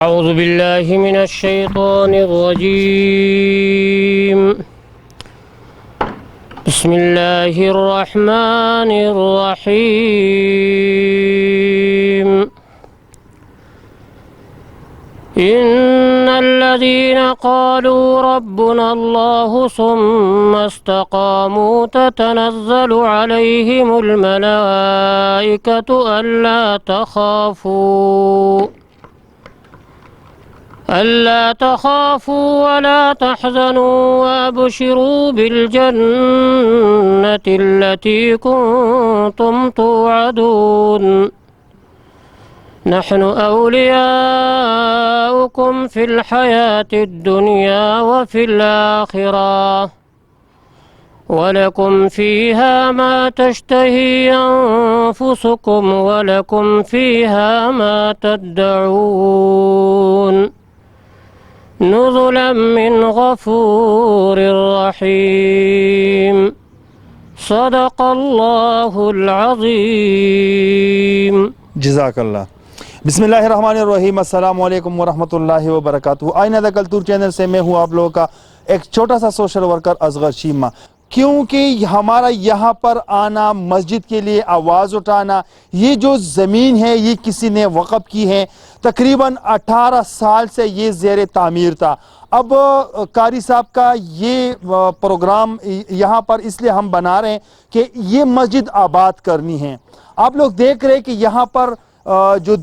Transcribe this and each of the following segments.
أعوذ بالله من الشيطان الرجيم. بسم الله الرحمن الرحيم. إن الذين قالوا ربنا الله ثم استقاموا تتنزل عليهم الملائكة ألا تخافوا ولا تحزنوا وأبشروا بالجنة التي كنتم توعدون نحن أولياؤكم في الحياة الدنيا وفي الآخرة ولكم فيها ما تشتهي أنفسكم ولكم فيها ما تدعون نزلا من غفور رحيم. صدق اللہ العظیم. جزاک اللہ. بسم اللہ الرحمن الرحیم. السلام علیکم ورحمۃ اللہ وبرکاتہ. آئینہ دا کلتور چینل سے میں ہوں آپ لوگوں کا ایک چھوٹا سا سوشل ورکر اصغر چیمہ. کیونکہ ہمارا یہاں پر آنا، مسجد کے لیے آواز اٹھانا، یہ جو زمین ہے یہ کسی نے وقف کی ہے. تقریباً 18 سال سے یہ زیر تعمیر تھا. اب قاری صاحب کا یہ پروگرام یہاں پر اس لیے ہم بنا رہے ہیں کہ یہ مسجد آباد کرنی ہے. آپ لوگ دیکھ رہے ہیں کہ یہاں پر جو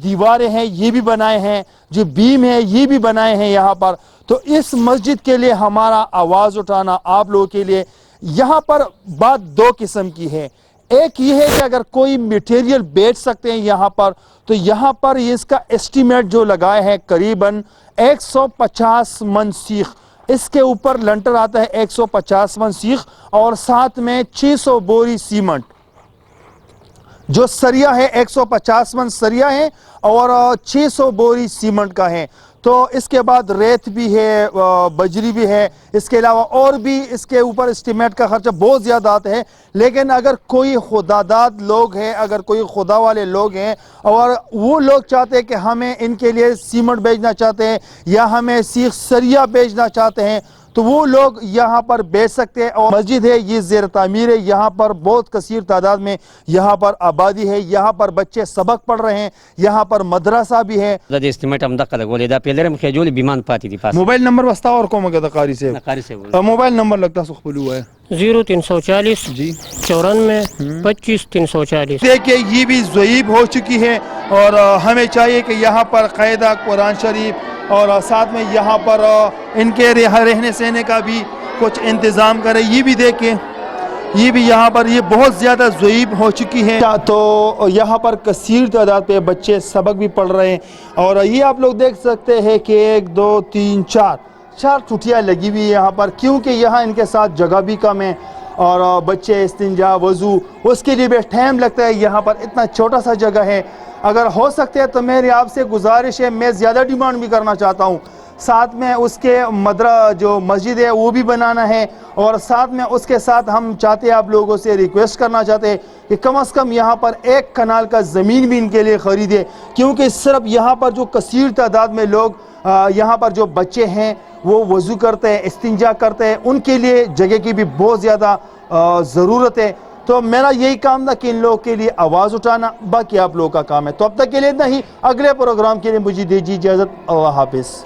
دیواریں ہیں یہ بھی بنائے ہیں، جو بیم ہیں یہ بھی بنائے ہیں یہاں پر. تو اس مسجد کے لیے ہمارا آواز اٹھانا آپ لوگوں کے لیے. یہاں پر بات دو قسم کی ہے. ایک یہ ہے کہ اگر کوئی میٹیریل بیچ سکتے ہیں یہاں پر، تو یہاں پر اس کا اسٹیمیٹ جو لگائے ہیں قریباً 150 من سیخ. اس کے اوپر لنٹر آتا ہے 150 من سیخ اور ساتھ میں 600 بوری سیمنٹ. جو سریا ہے 150 من سریا ہے اور 600 بوری سیمنٹ کا ہے. تو اس کے بعد ریت بھی ہے، بجری بھی ہے، اس کے علاوہ اور بھی اس کے اوپر اسٹیمیٹ کا خرچہ بہت زیادہ آتا ہے. لیکن اگر کوئی خداداد لوگ ہیں، اگر کوئی خدا والے لوگ ہیں اور وہ لوگ چاہتے ہیں کہ ہمیں ان کے لیے سیمنٹ بیچنا چاہتے ہیں یا ہمیں سیخ سریا بیچنا چاہتے ہیں، تو وہ لوگ یہاں پر بیچ سکتے ہیں. اور مسجد ہے یہ زیر تعمیر ہے. یہاں پر بہت کثیر تعداد میں یہاں پر آبادی ہے. یہاں پر بچے سبق پڑھ رہے ہیں. یہاں پر مدرسہ بھی ہے. موبائل نمبر وستا اور قوم کا قاری سے موبائل نمبر لگتا سو خپل ہوا ہے 0340 جی 94 25 340. دیکھیں یہ بھی ضعیف ہو چکی ہے اور ہمیں چاہیے کہ یہاں پر قاعدہ قرآن شریف اور ساتھ میں یہاں پر ان کے رہنے سہنے کا بھی کچھ انتظام کرے. یہ بھی دیکھیں یہ بھی یہاں پر یہ بہت زیادہ ضعیف ہو چکی ہے. تو یہاں پر کثیر تعداد پہ بچے سبق بھی پڑھ رہے ہیں. اور یہ آپ لوگ دیکھ سکتے ہیں کہ 1 2 3 4 ٹوٹیاں لگی ہوئی یہاں پر، کیونکہ یہاں ان کے ساتھ جگہ بھی کم ہے اور بچے استنجا وضو اس کے لیے بھی ٹائم لگتا ہے. یہاں پر اتنا چھوٹا سا جگہ ہے. اگر ہو سکتے ہیں تو میری آپ سے گزارش ہے، میں زیادہ ڈیمانڈ بھی کرنا چاہتا ہوں. ساتھ میں اس کے جو مسجد ہے وہ بھی بنانا ہے اور ساتھ میں اس کے ساتھ ہم چاہتے ہیں، آپ لوگوں سے ریکویسٹ کرنا چاہتے ہیں کہ کم از کم یہاں پر 1 کنال کا زمین بھی ان کے لیے خریدے. کیونکہ صرف یہاں پر جو کثیر تعداد میں لوگ یہاں پر جو بچے ہیں وہ وضو کرتے ہیں، استنجا کرتے ہیں، ان کے لیے جگہ کی بھی بہت زیادہ ضرورت ہے. تو میرا یہی کام تھا کہ ان لوگوں کے لیے آواز اٹھانا، باقی آپ لوگوں کا کام ہے. تو اب تک کے لیے اتنا ہی. اگلے پروگرام کے لیے مجھے دیجیے اجازت. اللہ حافظ.